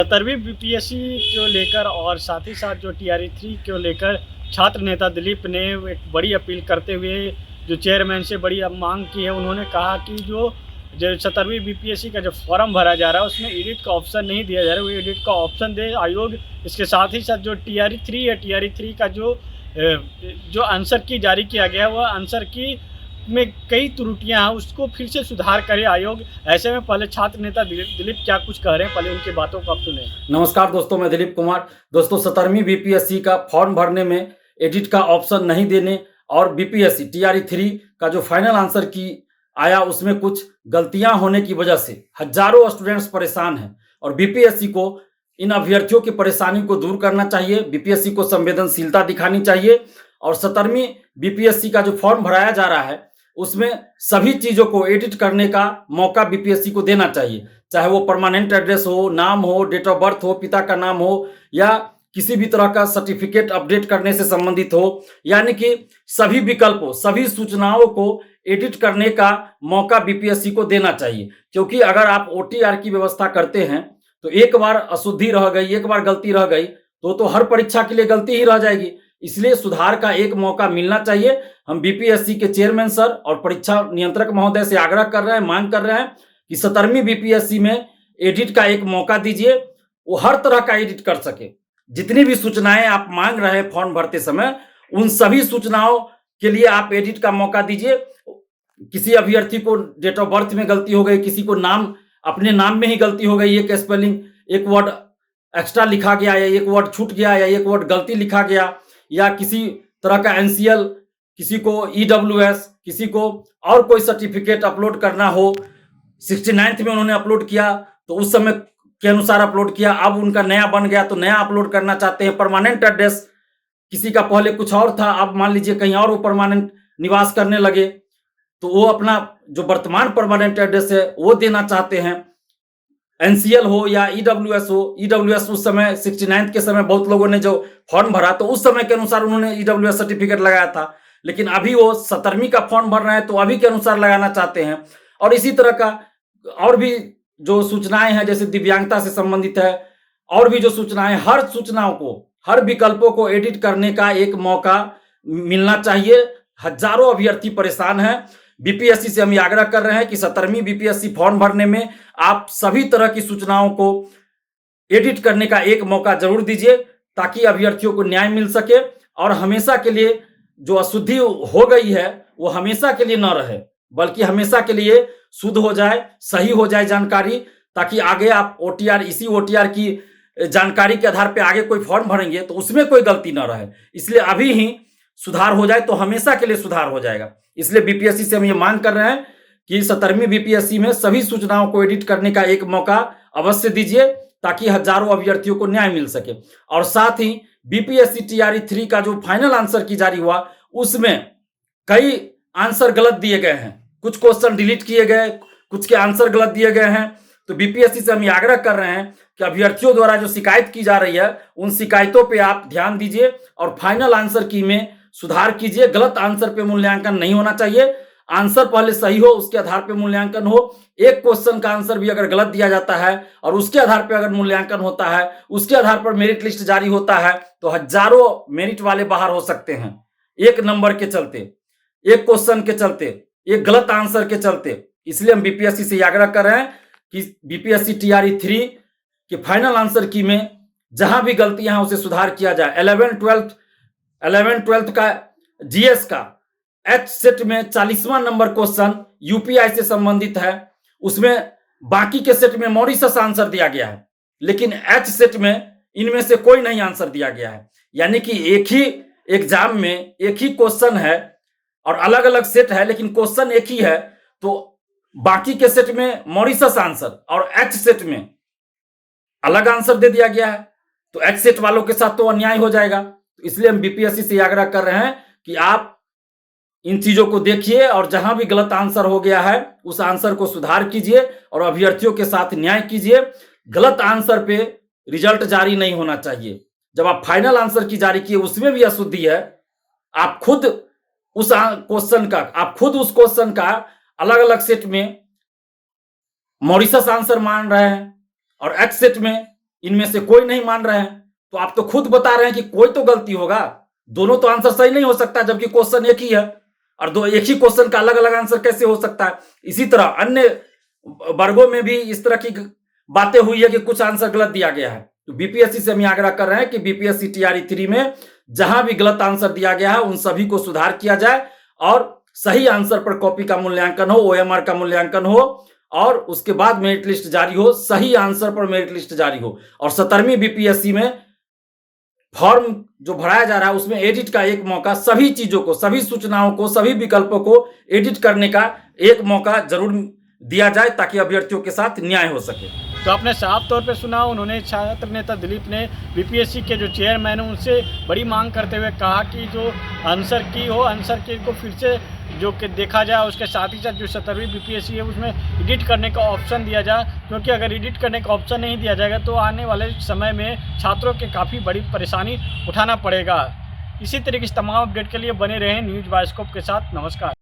17वीं BPSC को लेकर और साथ ही साथ जो टीआरई 3 को लेकर छात्र नेता दिलीप ने एक बड़ी अपील करते हुए जो चेयरमैन से बड़ी अब मांग की है। उन्होंने कहा कि जो 17वीं बीपीएससी का जो फॉर्म भरा जा रहा है उसमें एडिट का ऑप्शन नहीं दिया जा रहा है, वो एडिट का ऑप्शन दे आयोग। इसके साथ ही साथ जो टीआरई 3 है, टीआरई 3 का जो आंसर की जारी किया गया है, वह आंसर की में कई त्रुटियां हैं, उसको फिर से सुधार करे आयोग। ऐसे में पहले छात्र नेता दिलीप क्या कुछ कह रहे हैं, पहले उनकी बातों को आप सुने। नमस्कार दोस्तों, मैं दिलीप कुमार। दोस्तों, 17वीं बीपीएससी का फॉर्म भरने में एडिट का ऑप्शन नहीं देने और बीपीएससी टीआरई 3 का जो फाइनल आंसर की आया उसमें कुछ गलतियां होने की वजह से हजारों स्टूडेंट्स परेशान हैं और बीपीएससी को इन अभ्यर्थियों की परेशानी को दूर करना चाहिए। बीपीएससी को संवेदनशीलता दिखानी चाहिए और 17वीं बीपीएससी का जो फॉर्म भराया जा रहा है उसमें सभी चीजों को एडिट करने का मौका बीपीएससी को देना चाहिए, चाहे वो परमानेंट एड्रेस हो, नाम हो, डेट ऑफ बर्थ हो, पिता का नाम हो या किसी भी तरह का सर्टिफिकेट अपडेट करने से संबंधित हो। यानी कि सभी विकल्पों, सभी सूचनाओं को एडिट करने का मौका बीपीएससी को देना चाहिए। क्योंकि अगर आप ओटीआर की व्यवस्था करते हैं तो एक बार अशुद्धि रह गई, एक बार गलती रह गई तो हर परीक्षा के लिए गलती ही रह जाएगी। इसलिए सुधार का एक मौका मिलना चाहिए। हम बीपीएससी के चेयरमैन सर और परीक्षा नियंत्रक महोदय से आग्रह कर रहे हैं, मांग कर रहे हैं कि 17वीं बीपीएससी में एडिट का एक मौका दीजिए, वो हर तरह का एडिट कर सके। जितनी भी सूचनाएं आप मांग रहे हैं फॉर्म भरते समय, उन सभी सूचनाओं के लिए आप एडिट का मौका दीजिए। किसी अभ्यर्थी को डेट ऑफ बर्थ में गलती हो गई, किसी को नाम, अपने नाम में ही गलती हो गई, एक स्पेलिंग, एक वर्ड एक्स्ट्रा लिखा गया या एक वर्ड छूट गया या एक वर्ड गलती लिखा गया, या किसी तरह का एनसीएल, किसी को ईडब्ल्यूएस, किसी को और कोई सर्टिफिकेट अपलोड करना हो, 69th में उन्होंने अपलोड किया तो उस समय के अनुसार अपलोड किया, अब उनका नया बन गया तो नया अपलोड करना चाहते हैं। परमानेंट एड्रेस, किसी का पहले कुछ और था, अब मान लीजिए कहीं और वो परमानेंट निवास करने लगे तो वो अपना जो वर्तमान परमानेंट एड्रेस है वो देना चाहते हैं। एनसीएल हो या ईडब्ल्यूएस हो, ईडब्ल्यूएस उस समय 69th के समय बहुत लोगों ने जो फॉर्म भरा तो उस समय के अनुसार उन्होंने ईडब्ल्यूएस सर्टिफिकेट लगाया था, लेकिन अभी वो 17वीं का फॉर्म भर रहे हैं तो अभी के अनुसार लगाना चाहते हैं। और इसी तरह का और भी जो सूचनाएं हैं, जैसे दिव्यांगता से संबंधित है, और भी जो सूचनाएं, हर सूचनाओं को, हर विकल्पों को एडिट करने का एक मौका मिलना चाहिए। हजारों अभ्यर्थी परेशान हैं। बीपीएससी से हम ये आग्रह कर रहे हैं कि 17वीं बीपीएससी फॉर्म भरने में आप सभी तरह की सूचनाओं को एडिट करने का एक मौका जरूर दीजिए ताकि अभ्यर्थियों को न्याय मिल सके और हमेशा के लिए जो अशुद्धि हो गई है वो हमेशा के लिए न रहे, बल्कि हमेशा के लिए शुद्ध हो जाए, सही हो जाए जानकारी, ताकि आगे आप ओटीआर, इसी ओटीआर की जानकारी के आधार पर आगे कोई फॉर्म भरेंगे तो उसमें कोई गलती न रहे। इसलिए अभी ही सुधार हो जाए तो हमेशा के लिए सुधार हो जाएगा। इसलिए बीपीएससी से हम ये मांग कर रहे हैं कि 17वीं बीपीएससी में सभी सूचनाओं को एडिट करने का एक मौका अवश्य दीजिए ताकि हजारों अभ्यर्थियों को न्याय मिल सके। और साथ ही बीपीएससी टीआरई 3 का जो फाइनल आंसर की जारी हुआ उसमें कई आंसर गलत दिए गए हैं, कुछ क्वेश्चन डिलीट किए गए, कुछ के आंसर गलत दिए गए हैं। तो बीपीएससी से हम ये आग्रह कर रहे हैं कि अभ्यर्थियों द्वारा जो शिकायत की जा रही है उन शिकायतों पर आप ध्यान दीजिए और फाइनल आंसर की में सुधार कीजिए। गलत आंसर पे मूल्यांकन नहीं होना चाहिए, आंसर पहले सही हो उसके आधार पे मूल्यांकन हो। एक क्वेश्चन का आंसर भी अगर गलत दिया जाता है और उसके आधार पे अगर मूल्यांकन होता है, उसके आधार पर मेरिट लिस्ट जारी होता है तो हजारों मेरिट वाले बाहर हो सकते हैं, एक नंबर के चलते, एक क्वेश्चन के चलते, एक गलत आंसर के चलते। इसलिए हम बीपीएससी से आग्रह कर रहे हैं कि बीपीएससी टीआरई 3 के फाइनल आंसर की में जहां भी गलतियां हैं उसे सुधार किया जाए। 11th-12th का जीएस का एच सेट में 40वां नंबर क्वेश्चन यूपीआई से संबंधित है, उसमें बाकी के सेट में मॉरिशस आंसर दिया गया है, लेकिन एच सेट में इनमें से कोई नहीं आंसर दिया गया है। यानी कि एक ही एग्जाम में एक ही क्वेश्चन है और अलग अलग सेट है लेकिन क्वेश्चन एक ही है, तो बाकी के सेट में मॉरिशस आंसर और एच सेट में अलग आंसर दे दिया गया है, तो एच सेट वालों के साथ तो अन्याय हो जाएगा। तो इसलिए हम बीपीएससी से आग्रह कर रहे हैं कि आप इन चीजों को देखिए और जहां भी गलत आंसर हो गया है उस आंसर को सुधार कीजिए और अभ्यर्थियों के साथ न्याय कीजिए। गलत आंसर पे रिजल्ट जारी नहीं होना चाहिए। जब आप फाइनल आंसर की जारी किए उसमें भी अशुद्धि है, आप खुद उस क्वेश्चन का अलग अलग सेट में मॉरिशस आंसर मान रहे हैं और एक्स सेट में इनमें से कोई नहीं मान रहे हैं, तो आप तो खुद बता रहे हैं कि कोई तो गलती होगा, दोनों तो आंसर सही नहीं हो सकता, जबकि क्वेश्चन एक ही है और दो एक ही क्वेश्चन का अलग अलग आंसर कैसे हो सकता है। इसी तरह अन्य वर्गों में भी इस तरह की बातें हुई है कि कुछ आंसर गलत दिया गया है। तो बीपीएससी से हम आग्रह कर रहे हैं कि बीपीएससी टीआरई 3 में जहां भी गलत आंसर दिया गया है उन सभी को सुधार किया जाए और सही आंसर पर कॉपी का मूल्यांकन हो, ओएमआर का मूल्यांकन हो और उसके बाद मेरिट लिस्ट जारी हो, सही आंसर पर मेरिट लिस्ट जारी हो। और 17वीं बीपीएससी में फॉर्म जो भराया जा रहा है उसमें एडिट का एक मौका, सभी चीजों को, सभी सूचनाओं को, सभी विकल्पों को एडिट करने का एक मौका जरूर दिया जाए ताकि अभ्यर्थियों के साथ न्याय हो सके। तो आपने साफ तौर पे सुना, उन्होंने छात्र नेता दिलीप ने बीपीएससी के जो चेयरमैन हैं उनसे बड़ी मांग करते हुए कहा कि जो आंसर की हो, आंसर की को फिर से जो कि देखा जाए, उसके साथ ही साथ जो 17वीं बीपीएससी है उसमें एडिट करने का ऑप्शन दिया जाए, क्योंकि अगर एडिट करने का ऑप्शन नहीं दिया जाएगा तो आने वाले समय में छात्रों के काफ़ी बड़ी परेशानी उठाना पड़ेगा। इसी तरीके से तमाम अपडेट के लिए बने रहें न्यूज़ बायोस्कोप के साथ। नमस्कार।